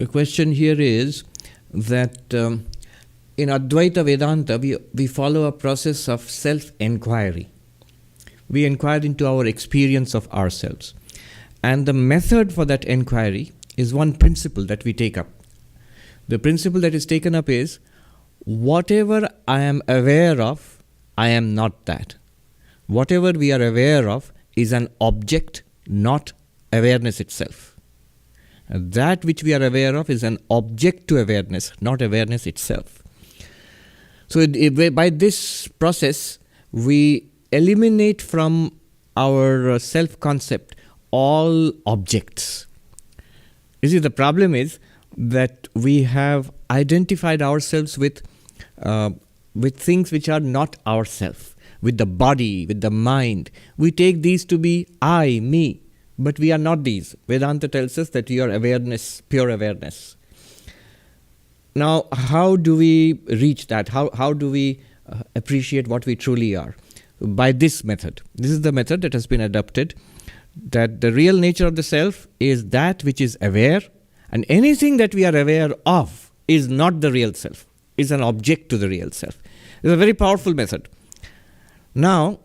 The question here is that in Advaita Vedanta, we follow a process of self-enquiry. We inquire into our experience of ourselves. And the method for that enquiry is one principle that we take up. The principle that is taken up is, whatever I am aware of, I am not that. Whatever we are aware of is an object, not awareness itself. That which we are aware of is an object to awareness, not awareness itself. So by this process, we eliminate from our self-concept all objects. You see, the problem is that we have identified ourselves with things which are not ourself, with the body, with the mind. We take these to be I, me, but we are not these. Vedanta tells us that we are awareness, pure awareness. Now, how do we reach that? How do we appreciate what we truly are? By this method. This is the method that has been adopted, that the real nature of the self is that which is aware, and anything that we are aware of is not the real self, is an object to the real self. It's a very powerful method. Now,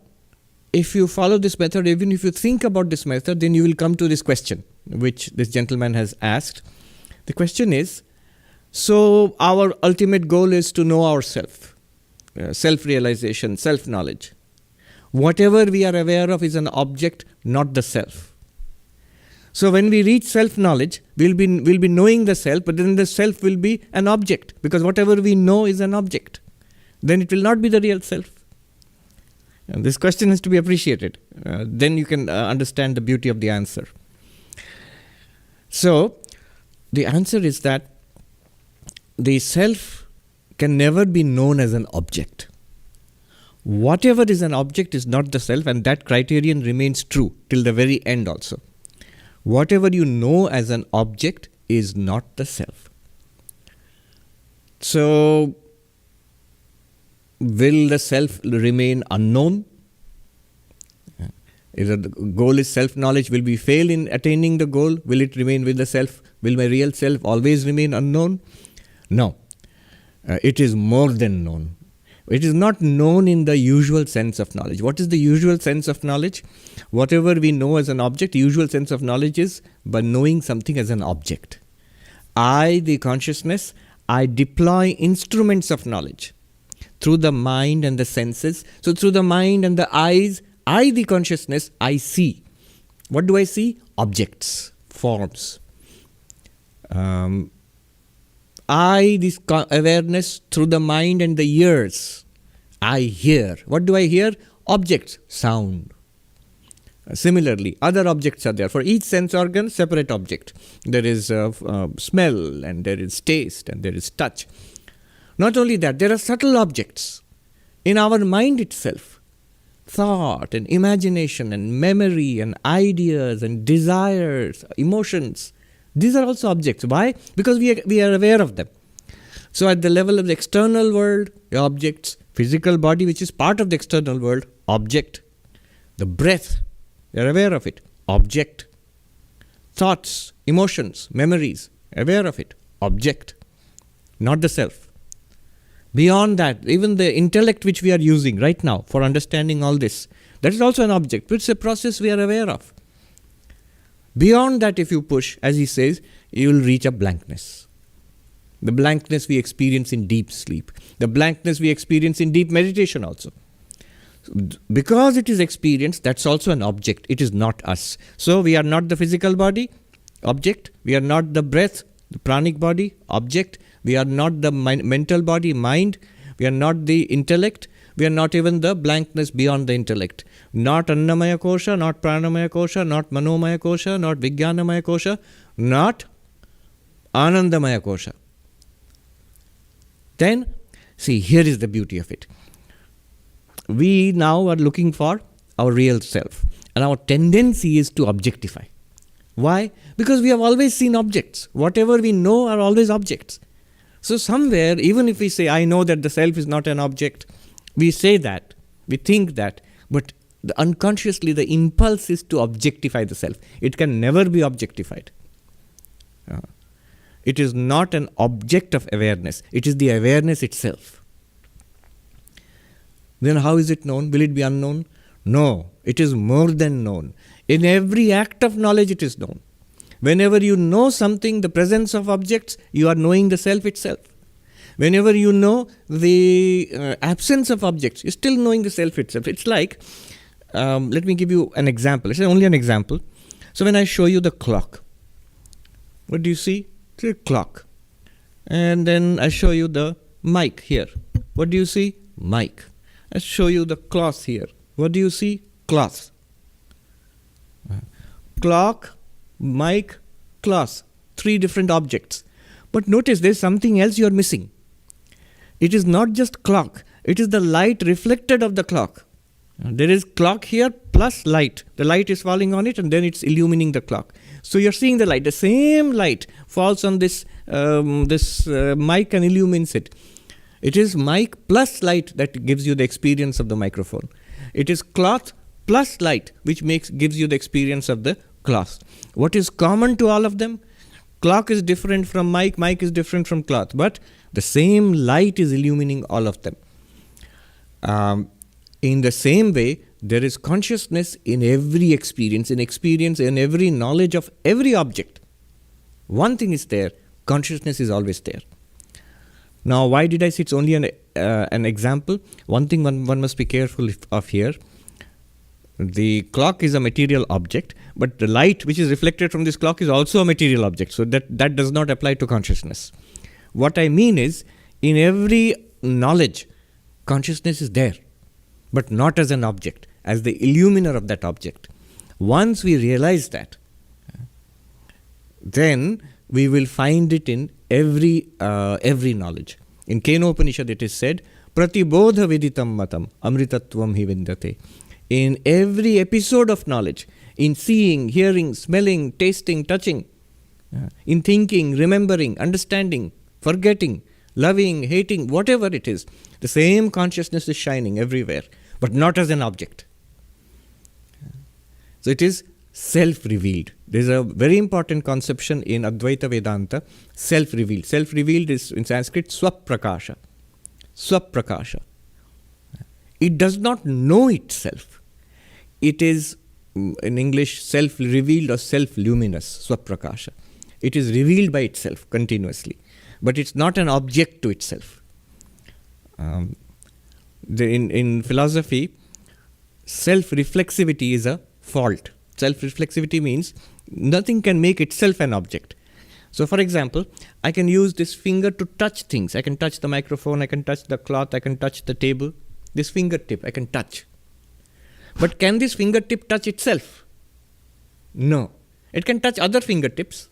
if you follow this method, even if you think about this method, then you will come to this question, which this gentleman has asked. The question is, so our ultimate goal is to know ourselves, self-realization, self-knowledge. Whatever we are aware of is an object, not the self. So when we reach self-knowledge, we'll be knowing the self, but then the self will be an object, because whatever we know is an object. Then it will not be the real self. And this question has to be appreciated. Then you can understand the beauty of the answer. So the answer is that the self can never be known as an object. Whatever is an object is not the self, and that criterion remains true till the very end also. Whatever you know as an object is not the self. So, will the self remain unknown? If the goal is self-knowledge, will we fail in attaining the goal? Will it remain with the self? Will my real self always remain unknown? No. It is more than known. It is not known in the usual sense of knowledge. What is the usual sense of knowledge? Whatever we know as an object, the usual sense of knowledge is by knowing something as an object. I, the consciousness, I deploy instruments of knowledge through the mind and the senses. So through the mind and the eyes, I, the consciousness, I see. What do I see? Objects, forms. I, this awareness, through the mind and the ears, I hear. What do I hear? Objects, sound. Similarly, other objects are there. For each sense organ, separate object. There is smell, and there is taste, and there is touch. Not only that, there are subtle objects in our mind itself. Thought and imagination and memory and ideas and desires, emotions. These are also objects. Why? Because we are aware of them. So at the level of the external world, objects, physical body which is part of the external world, object. The breath, we are aware of it, object. Thoughts, emotions, memories, aware of it, object. Not the self. Beyond that, even the intellect which we are using right now for understanding all this, that is also an object. It's a process we are aware of. Beyond that, if you push, as he says, you will reach a blankness. The blankness we experience in deep sleep. The blankness we experience in deep meditation also. Because it is experienced, that's also an object. It is not us. So we are not the physical body, object. We are not the breath, the pranic body, object. We are not the mental body, mind. We are not the intellect. We are not even the blankness beyond the intellect. Not Annamaya Kosha, not Pranamaya Kosha, not Manomaya Kosha, not Vijnanamaya Kosha, not Anandamaya Kosha. Then, see, here is the beauty of it. We now are looking for our real self. And our tendency is to objectify. Why? Because we have always seen objects. Whatever we know are always objects. So somewhere, even if we say, I know that the self is not an object, we say that, we think that, but unconsciously the impulse is to objectify the self. It can never be objectified. It is not an object of awareness. It is the awareness itself. Then how is it known? Will it be unknown? No, it is more than known. In every act of knowledge it is known. Whenever you know something, the presence of objects, you are knowing the self itself. Whenever you know the absence of objects, you're still knowing the self itself. It's like, let me give you an example. It's only an example. So when I show you the clock, what do you see? It's a clock. And then I show you the mic here. What do you see? Mic. I show you the cloth here. What do you see? Cloth. Clock, mic, cloth. 3 different objects. But notice there's something else you're missing. It is not just clock. It is the light reflected of the clock. There is clock here plus light. The light is falling on it and then it's illumining the clock. So you're seeing the light. The same light falls on this mic and illumines it. It is mic plus light that gives you the experience of the microphone. It is cloth plus light which gives you the experience of the cloth. What is common to all of them? Clock is different from mic is different from cloth, but the same light is illumining all of them. In the same way, there is consciousness in every experience, in every knowledge of every object. One thing is there, consciousness is always there. Now, why did I say it's only an example? One thing one must be careful of here. The clock is a material object, but the light which is reflected from this clock is also a material object. So that does not apply to consciousness. What I mean is, in every knowledge, consciousness is there, but not as an object, as the illuminer of that object. Once we realize that, then we will find it in every knowledge. In Kenopanishad it is said, Pratibodha viditam matam amritatvam hi vindate. In every episode of knowledge, in seeing, hearing, smelling, tasting, touching, in thinking, remembering, understanding, forgetting, loving, hating, whatever it is, the same consciousness is shining everywhere, but not as an object. So it is self-revealed. There is a very important conception in Advaita Vedanta, self-revealed. Self-revealed is in Sanskrit swaprakasha. Swaprakasha. It does not know itself. It is, in English, self-revealed or self-luminous, swaprakasha. It is revealed by itself continuously, but it's not an object to itself. In philosophy, self-reflexivity is a fault. Self-reflexivity means nothing can make itself an object. So, for example, I can use this finger to touch things. I can touch the microphone, I can touch the cloth, I can touch the table. This fingertip I can touch. But can this fingertip touch itself? No. It can touch other fingertips,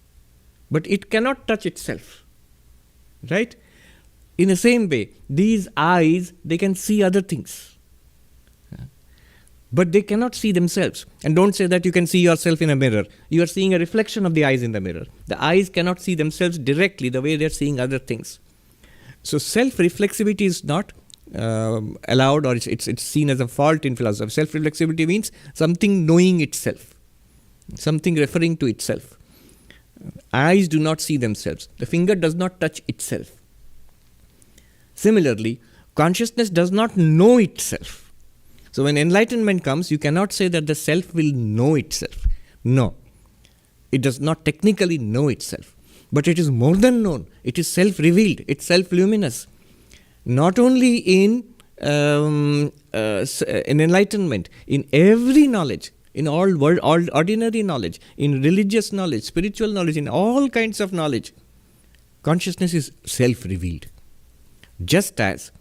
but it cannot touch itself. Right? In the same way, these eyes, they can see other things. But they cannot see themselves. And don't say that you can see yourself in a mirror. You are seeing a reflection of the eyes in the mirror. The eyes cannot see themselves directly the way they are seeing other things. So self-reflexivity is not allowed, or it's seen as a fault in philosophy. Self-reflexivity means something knowing itself, something referring to itself. Eyes do not see themselves. The finger does not touch itself. Similarly, consciousness does not know itself. So when enlightenment comes, you cannot say that the self will know itself. No, it does not technically know itself. But it is more than known. It is self-revealed. It's self-luminous. Not only in enlightenment, in every knowledge, in all ordinary knowledge, in religious knowledge, spiritual knowledge, in all kinds of knowledge, consciousness is self-revealed. Just as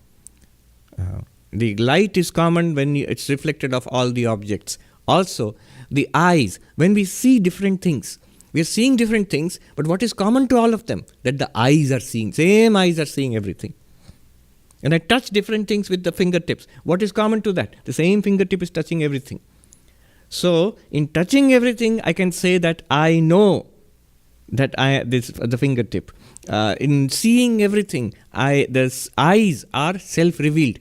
the light is common when it's reflected of all the objects. Also, the eyes, when we see different things, we are seeing different things, but what is common to all of them? That the eyes are seeing, same eyes are seeing everything. And I touch different things with the fingertips. What is common to that? The same fingertip is touching everything. So, in touching everything, I can say that I know that the fingertip. In seeing everything, the eyes are self-revealed.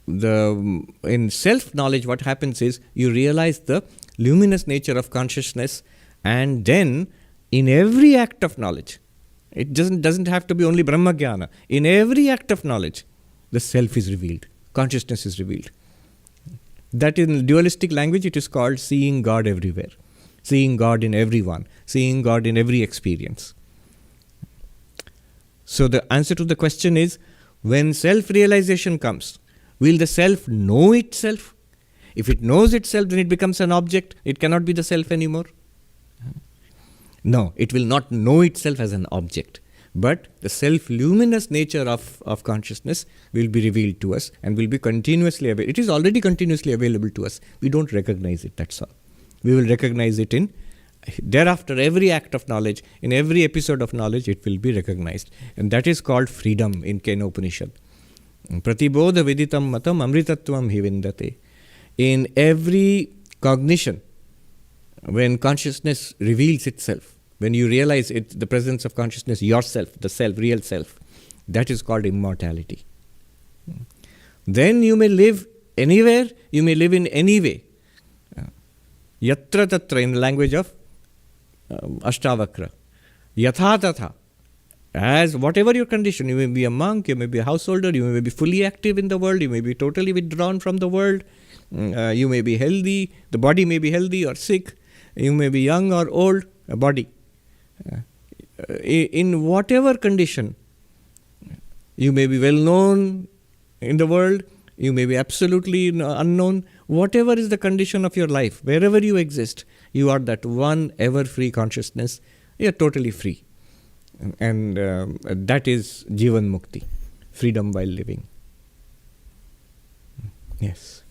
In self-knowledge, what happens is you realize the luminous nature of consciousness, and then in every act of knowledge, it doesn't have to be only Brahma Jnana. In every act of knowledge, the self is revealed, consciousness is revealed. That in dualistic language, it is called seeing God everywhere, seeing God in everyone, seeing God in every experience. So the answer to the question is, when self-realization comes, will the self know itself? If it knows itself, then it becomes an object. It cannot be the self anymore. No, it will not know itself as an object. But the self-luminous nature of consciousness will be revealed to us and will be continuously available. It is already continuously available to us. We don't recognize it, that's all. We will recognize it in, thereafter, every act of knowledge, in every episode of knowledge, it will be recognized. And that is called freedom in Kena Upanishad. Pratibodha viditam matam amritatvam hivindate. In every cognition, when consciousness reveals itself, when you realize it, the presence of consciousness, yourself, the self, real self, that is called immortality. Then you may live anywhere, you may live in any way. Yatra tatra, in the language of Ashtavakra. Yatha tatha. As whatever your condition, you may be a monk, you may be a householder, you may be fully active in the world, you may be totally withdrawn from the world, you may be healthy, the body may be healthy or sick, you may be young or old, a body. In whatever condition, you may be well known in the world, you may be absolutely unknown, whatever is the condition of your life, wherever you exist, you are that one ever free consciousness, you are totally free. And that is Jivan Mukti, freedom while living. Yes.